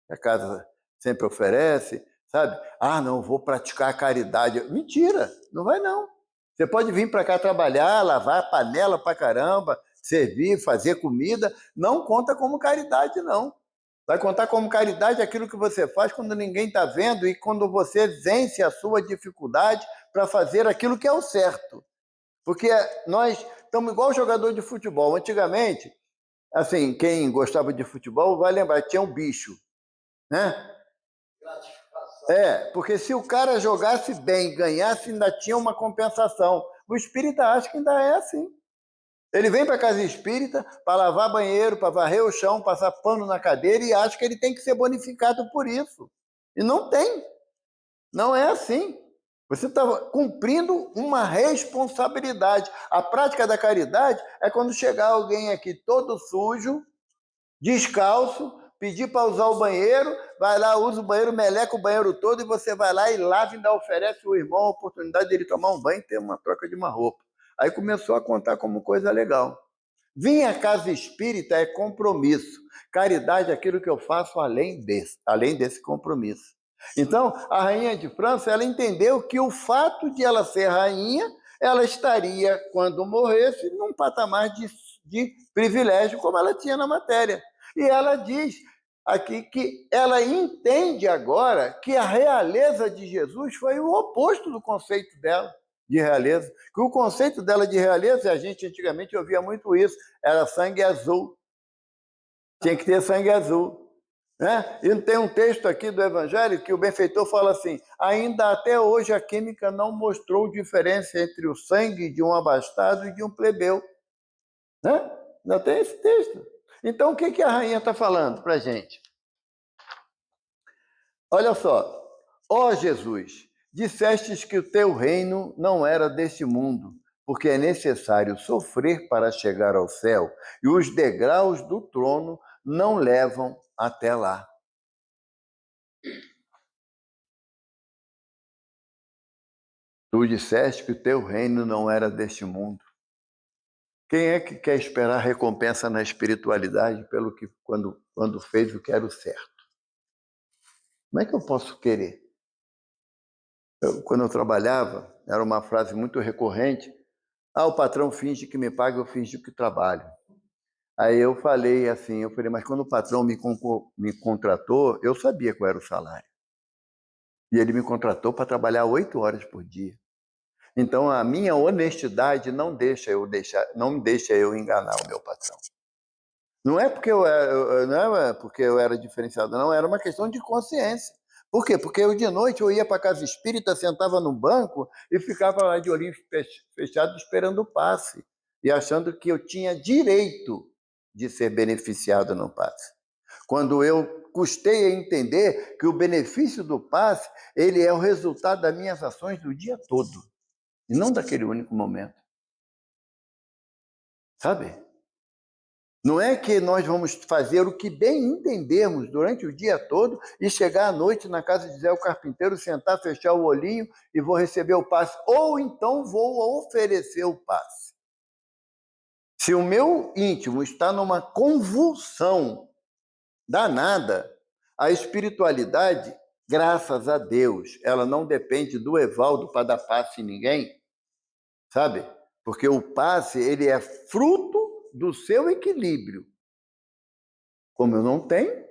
A casa sempre oferece, sabe? Ah, não, vou praticar a caridade. Mentira, não vai não. Você pode vir para cá trabalhar, lavar a panela para caramba, servir, fazer comida, não conta como caridade, não. Vai contar como caridade aquilo que você faz quando ninguém está vendo e quando você vence a sua dificuldade para fazer aquilo que é o certo. Porque nós estamos igual jogador de futebol. Antigamente, assim, quem gostava de futebol vai lembrar, tinha um bicho, né? Porque se o cara jogasse bem, ganhasse, ainda tinha uma compensação. O espírita acha que ainda é assim. Ele vem para a casa espírita para lavar banheiro, para varrer o chão, passar pano na cadeira e acha que ele tem que ser bonificado por isso. E não tem. Não é assim. Você está cumprindo uma responsabilidade. A prática da caridade é quando chegar alguém aqui todo sujo, descalço, pedir para usar o banheiro, vai lá, usa o banheiro, meleca o banheiro todo e você vai lá e lava e ainda oferece ao irmão a oportunidade de ele tomar um banho e ter uma troca de uma roupa. Aí começou a contar como coisa legal. Vir à casa espírita é compromisso. Caridade é aquilo que eu faço além desse compromisso. Então, a rainha de França, ela entendeu que o fato de ela ser rainha, ela estaria, quando morresse, num patamar de privilégio, como ela tinha na matéria. E ela diz aqui que ela entende agora que a realeza de Jesus foi o oposto do conceito dela de realeza. Que o conceito dela de realeza, a gente antigamente ouvia muito isso, era sangue azul. Tinha que ter sangue azul. Né? E tem um texto aqui do Evangelho que o benfeitor fala assim, ainda até hoje a química não mostrou diferença entre o sangue de um abastado e de um plebeu. Né? Ainda tem esse texto. Então, o que a rainha está falando para a gente? Olha só. Ó Jesus, dissestes que o teu reino não era deste mundo, porque é necessário sofrer para chegar ao céu, e os degraus do trono não levam até lá. Tu disseste que o teu reino não era deste mundo. Quem é que quer esperar recompensa na espiritualidade pelo que quando fez o que era o certo? Como é que eu posso querer? Quando eu trabalhava, era uma frase muito recorrente: o patrão finge que me paga, eu finjo que trabalho. Aí eu falei assim, mas quando o patrão me contratou, eu sabia qual era o salário. E ele me contratou para trabalhar 8 horas por dia. Então a minha honestidade não deixa eu enganar o meu patrão. Não é porque não é porque eu era diferenciado, não, era uma questão de consciência. Por quê? Porque eu de noite eu ia para a casa espírita, sentava no banco e ficava lá de olhinhos fechados esperando o passe e achando que eu tinha direito de ser beneficiado no passe. Quando eu custei a entender que o benefício do passe, ele é o resultado das minhas ações do dia todo, e não daquele único momento. Sabe? Não é que nós vamos fazer o que bem entendermos durante o dia todo e chegar à noite na casa de Zé o Carpinteiro, sentar, fechar o olhinho e vou receber o passe. Ou então vou oferecer o passe. Se o meu íntimo está numa convulsão danada, a espiritualidade, graças a Deus, ela não depende do Evaldo para dar passe em ninguém, sabe? Porque o passe, ele é fruto do seu equilíbrio. Como eu não tenho,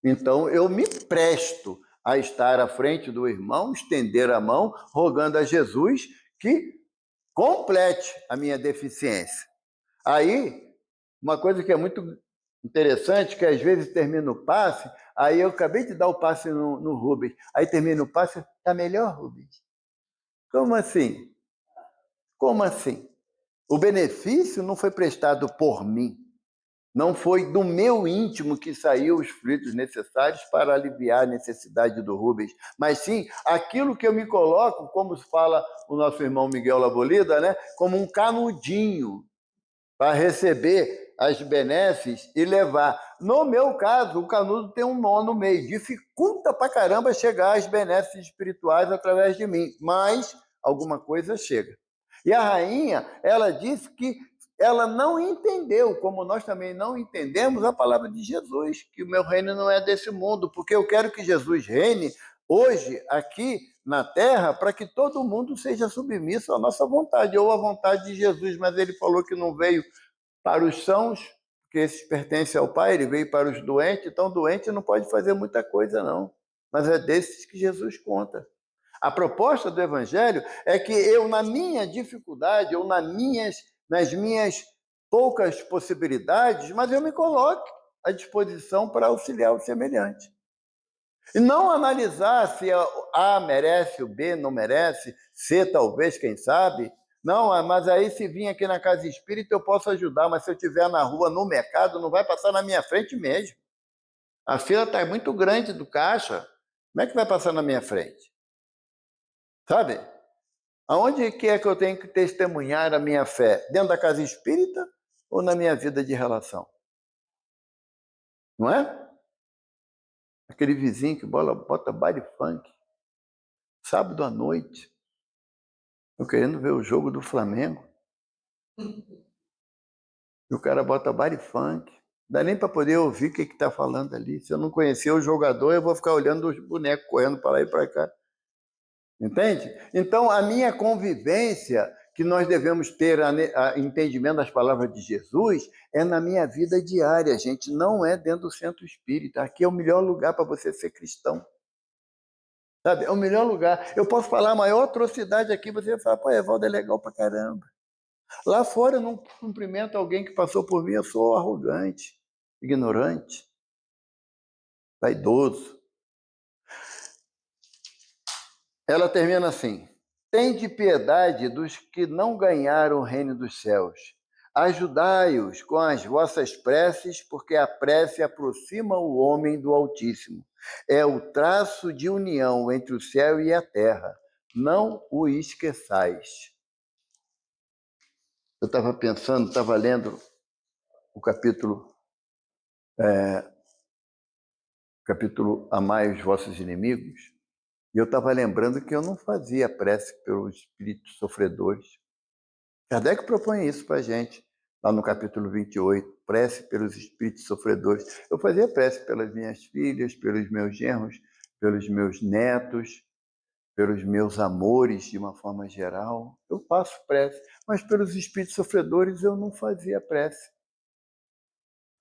então eu me presto a estar à frente do irmão, estender a mão, rogando a Jesus que complete a minha deficiência. Aí, uma coisa que é muito interessante, que às vezes termina o passe, aí eu acabei de dar o passe no Rubens, aí termina o passe, tá melhor, Rubens? Como assim? Como assim? O benefício não foi prestado por mim. Não foi do meu íntimo que saiu os fluidos necessários para aliviar a necessidade do Rubens, mas sim aquilo que eu me coloco, como fala o nosso irmão Miguel Labolida, né, como um canudinho para receber as benesses e levar. No meu caso, o canudo tem um nó no meio, dificulta para caramba chegar às benesses espirituais através de mim, mas alguma coisa chega. E a rainha, ela disse que ela não entendeu, como nós também não entendemos a palavra de Jesus, que o meu reino não é desse mundo, porque eu quero que Jesus reine hoje, aqui na terra, para que todo mundo seja submisso à nossa vontade, ou à vontade de Jesus, mas ele falou que não veio para os sãos, porque esses pertencem ao Pai, ele veio para os doentes, então doente não pode fazer muita coisa, não. Mas é desses que Jesus conta. A proposta do Evangelho é que eu, na minha dificuldade, ou nas minhas poucas possibilidades, mas eu me coloque à disposição para auxiliar o semelhante. E não analisar se A merece, o B não merece, C talvez, quem sabe. Não, mas aí se vir aqui na casa espírita eu posso ajudar, mas se eu estiver na rua, no mercado, não vai passar na minha frente mesmo. A fila está muito grande do caixa, como é que vai passar na minha frente? Sabe? Aonde que é que eu tenho que testemunhar a minha fé? Dentro da casa espírita ou na minha vida de relação? Não é? Aquele vizinho que bota baile funk, sábado à noite, eu querendo ver o jogo do Flamengo, e o cara bota baile funk, não dá nem para poder ouvir o que está falando ali. Se eu não conhecer o jogador, eu vou ficar olhando os bonecos correndo para lá e para cá. Entende? Então, a minha convivência, que nós devemos ter a entendimento das palavras de Jesus, é na minha vida diária, gente, não é dentro do centro espírita. Aqui é o melhor lugar para você ser cristão. Sabe? É o melhor lugar. Eu posso falar a maior atrocidade aqui, você vai falar, pô, Evaldo é legal pra caramba. Lá fora eu não cumprimento alguém que passou por mim, eu sou arrogante, ignorante, vaidoso. Ela termina assim: tende piedade dos que não ganharam o reino dos céus. Ajudai-os com as vossas preces, porque a prece aproxima o homem do Altíssimo. É o traço de união entre o céu e a terra. Não o esqueçais. Eu estava pensando, estava lendo o capítulo Amai os vossos inimigos, e eu estava lembrando que eu não fazia prece pelos espíritos sofredores. Kardec propõe isso para a gente, lá no capítulo 28, prece pelos espíritos sofredores. Eu fazia prece pelas minhas filhas, pelos meus genros, pelos meus netos, pelos meus amores, de uma forma geral. Eu faço prece, mas pelos espíritos sofredores eu não fazia prece.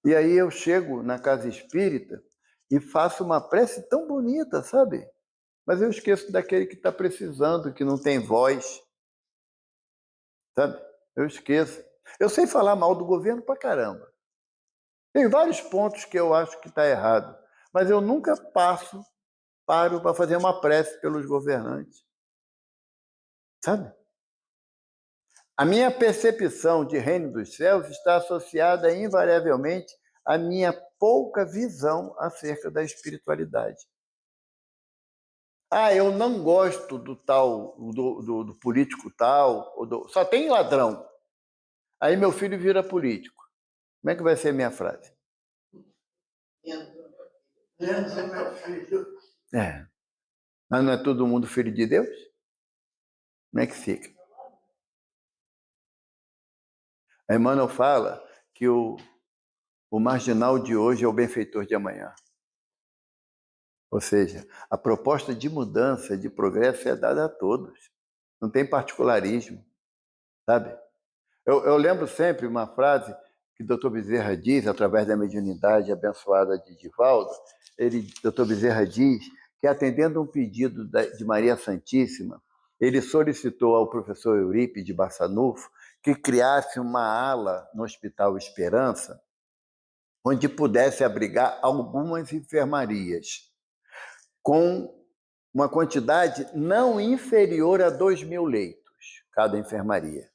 E aí eu chego na casa espírita e faço uma prece tão bonita, sabe? Mas eu esqueço daquele que está precisando, que não tem voz, sabe? Eu esqueço. Eu sei falar mal do governo pra caramba. Tem vários pontos que eu acho que está errado, mas eu nunca paro para fazer uma prece pelos governantes, sabe? A minha percepção de reino dos céus está associada invariavelmente à minha pouca visão acerca da espiritualidade. Ah, eu não gosto do tal, do político tal, só tem ladrão. Aí meu filho vira político. Como é que vai ser a minha frase? É. Mas não é todo mundo filho de Deus? Como é que fica? A Emmanuel fala que o marginal de hoje é o benfeitor de amanhã. Ou seja, a proposta de mudança, de progresso é dada a todos. Não tem particularismo, sabe? Eu lembro sempre uma frase que o Dr. Bezerra diz, através da mediunidade abençoada de Divaldo. Dr. Bezerra diz que, atendendo um pedido de Maria Santíssima, ele solicitou ao professor Eurípides de Barçanufo que criasse uma ala no Hospital Esperança, onde pudesse abrigar algumas enfermarias, com uma quantidade não inferior a 2.000 leitos, cada enfermaria,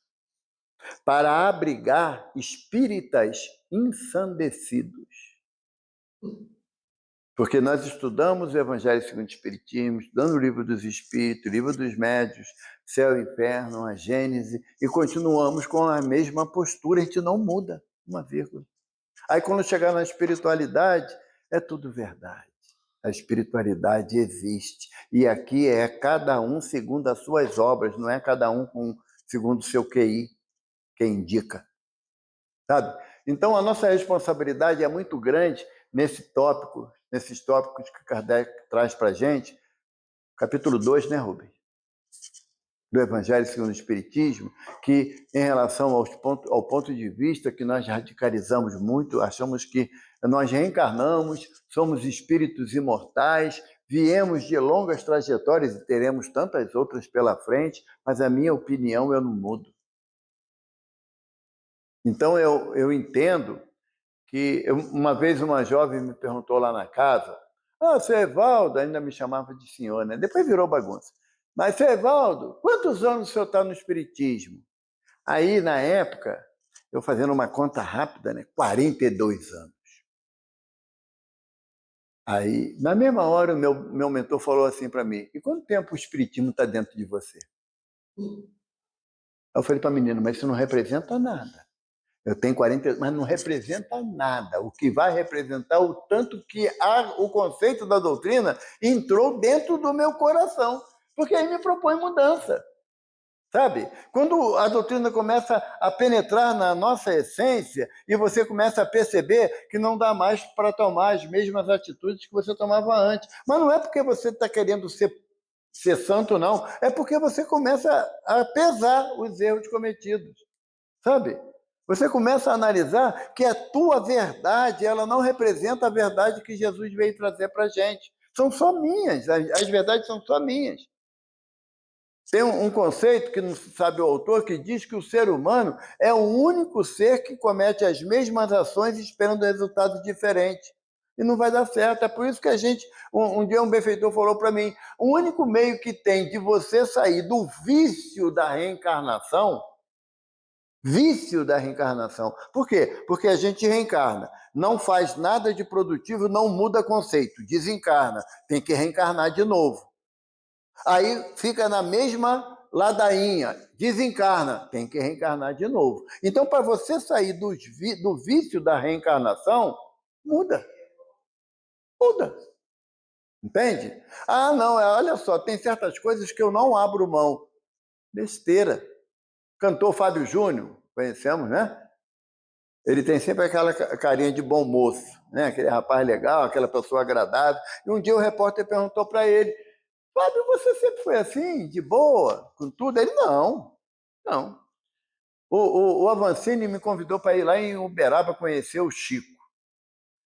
para abrigar espíritas ensandecidos. Porque nós estudamos o Evangelho segundo o Espiritismo, estudando o Livro dos Espíritos, o Livro dos Médiuns, Céu e Inferno, a Gênese, e continuamos com a mesma postura, a gente não muda uma vírgula. Aí quando chegar na espiritualidade, é tudo verdade. A espiritualidade existe. E aqui é cada um segundo as suas obras, não é cada um segundo o seu QI, que indica. Sabe? Então a nossa responsabilidade é muito grande nesses tópicos que Kardec traz para a gente. Capítulo 2, né, Rubens? Do Evangelho segundo o Espiritismo, que em relação ao ponto de vista que nós radicalizamos muito, achamos que nós reencarnamos, somos espíritos imortais, viemos de longas trajetórias e teremos tantas outras pela frente, mas a minha opinião eu não mudo. Então eu entendo que uma vez uma jovem me perguntou lá na casa, seu Evaldo, ainda me chamava de senhor, né? Depois virou bagunça. Mas, seu Evaldo, quantos anos o senhor está no Espiritismo? Aí, na época, eu fazendo uma conta rápida, né? 42 anos. Aí, na mesma hora, o meu mentor falou assim para mim, e quanto tempo o Espiritismo está dentro de você? Eu falei para a menina, mas isso não representa nada. Eu tenho 40, mas não representa nada. O que vai representar o tanto que o conceito da doutrina entrou dentro do meu coração. Porque aí me propõe mudança. Sabe? Quando a doutrina começa a penetrar na nossa essência e você começa a perceber que não dá mais para tomar as mesmas atitudes que você tomava antes. Mas não é porque você está querendo ser santo, não. É porque você começa a pesar os erros cometidos. Sabe? Você começa a analisar que a tua verdade, ela não representa a verdade que Jesus veio trazer para a gente. São só minhas, as verdades são só minhas. Tem um conceito que não sabe o autor, que diz que o ser humano é o único ser que comete as mesmas ações esperando resultados diferentes. E não vai dar certo. É por isso que a gente... Um dia um benfeitor falou para mim, o único meio que tem de você sair do vício da reencarnação. Por quê? Porque a gente reencarna, não faz nada de produtivo, não muda conceito, desencarna, tem que reencarnar de novo. Aí fica na mesma ladainha, desencarna, tem que reencarnar de novo. Então, para você sair do vício da reencarnação, muda. Entende? Não, olha só, tem certas coisas que eu não abro mão. Besteira. cantor Fábio Júnior, conhecemos, né? Ele tem sempre aquela carinha de bom moço, né? Aquele rapaz legal, aquela pessoa agradável. E um dia o repórter perguntou para ele: Fábio, você sempre foi assim, de boa, com tudo? Ele, não, não. O Avancini me convidou para ir lá em Uberaba conhecer o Chico.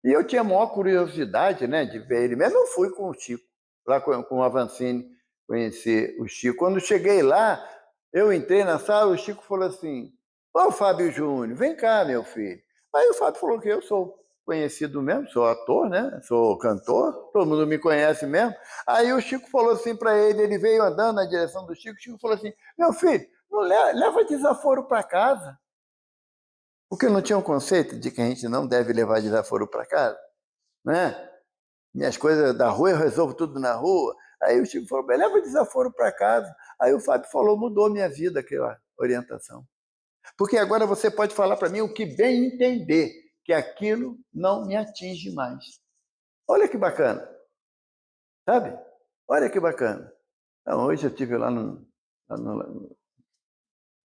E eu tinha a maior curiosidade, né, de ver ele mesmo. Eu fui com o Chico, lá com o Avancini, conhecer o Chico. Quando cheguei lá, eu entrei na sala, o Chico falou assim: Ô Fábio Júnior, vem cá, meu filho. Aí o Fábio falou que eu sou conhecido mesmo, sou ator, né? Sou cantor, todo mundo me conhece mesmo. Aí o Chico falou assim para ele, ele veio andando na direção do Chico, o Chico falou assim: meu filho, não leva desaforo para casa. Porque não tinha um conceito de que a gente não deve levar desaforo para casa, né? Minhas coisas da rua eu resolvo tudo na rua. Aí o Chico falou: leva desaforo para casa. Aí o Fábio falou: mudou minha vida aquela orientação. Porque agora você pode falar para mim o que bem entender, que aquilo não me atinge mais. Olha que bacana, sabe? Olha que bacana. Então, hoje eu estive lá no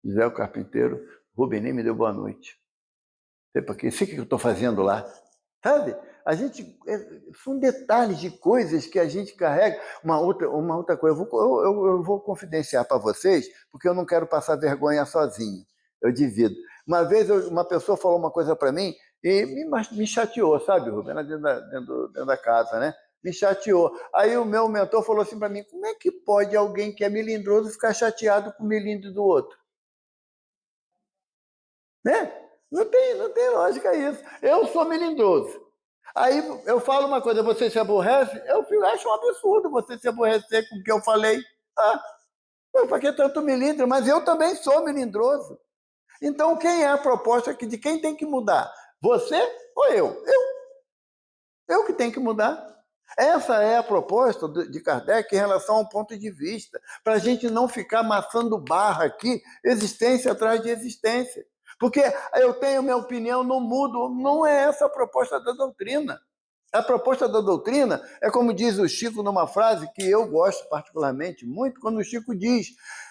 José o Carpinteiro, o Rubem nem me deu boa noite. Porque sei o que eu estou fazendo lá, sabe? A gente são detalhes de coisas que a gente carrega. Uma outra coisa, eu vou confidenciar para vocês, porque eu não quero passar vergonha sozinho. Eu divido. Uma vez uma pessoa falou uma coisa para mim e me chateou, sabe, Rubem? Dentro da casa, né? Me chateou. Aí o meu mentor falou assim para mim: como é que pode alguém que é melindroso ficar chateado com o melindre do outro? Né? Não tem lógica isso. Eu sou melindroso. Aí eu falo uma coisa, você se aborrece? Eu acho um absurdo você se aborrecer com o que eu falei. Ah, para que tanto melindre? Mas eu também sou melindroso. Então, quem é a proposta de quem tem que mudar? Você ou eu? Eu que tenho que mudar. Essa é a proposta de Kardec em relação ao ponto de vista, para a gente não ficar amassando barra aqui, existência atrás de existência. Porque eu tenho minha opinião, não mudo, não é essa a proposta da doutrina. A proposta da doutrina é como diz o Chico numa frase que eu gosto particularmente muito, quando o Chico diz: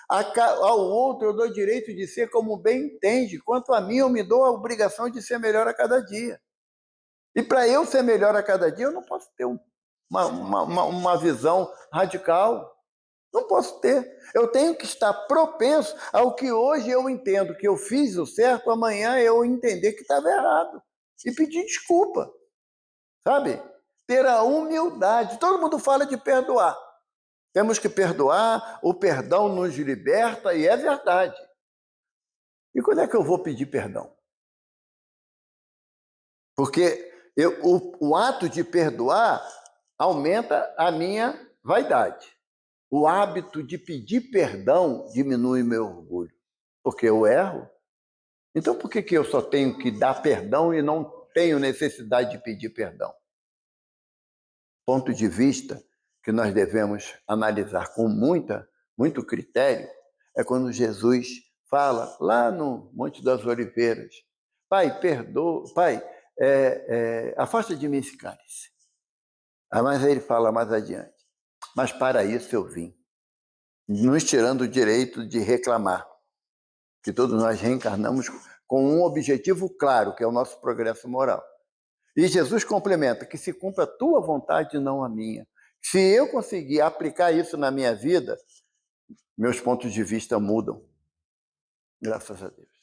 ao outro eu dou direito de ser como bem entende, quanto a mim eu me dou a obrigação de ser melhor a cada dia. E para eu ser melhor a cada dia, eu não posso ter uma visão radical. Não posso ter. Eu tenho que estar propenso ao que hoje eu entendo que eu fiz o certo, amanhã eu entender que estava errado. E pedir desculpa, sabe? Ter a humildade. Todo mundo fala de perdoar. Temos que perdoar, o perdão nos liberta, e é verdade. E quando é que eu vou pedir perdão? Porque o ato de perdoar aumenta a minha vaidade. O hábito de pedir perdão diminui meu orgulho, porque eu erro. Então, por que eu só tenho que dar perdão e não tenho necessidade de pedir perdão? Ponto de vista que nós devemos analisar com muito critério é quando Jesus fala lá no Monte das Oliveiras: Pai, perdoa, Pai, afasta de mim esse cálice. Mas aí ele fala mais adiante: mas para isso eu vim, nos tirando o direito de reclamar, que todos nós reencarnamos com um objetivo claro, que é o nosso progresso moral. E Jesus complementa: que se cumpra a tua vontade e não a minha. Se eu conseguir aplicar isso na minha vida, meus pontos de vista mudam. Graças a Deus.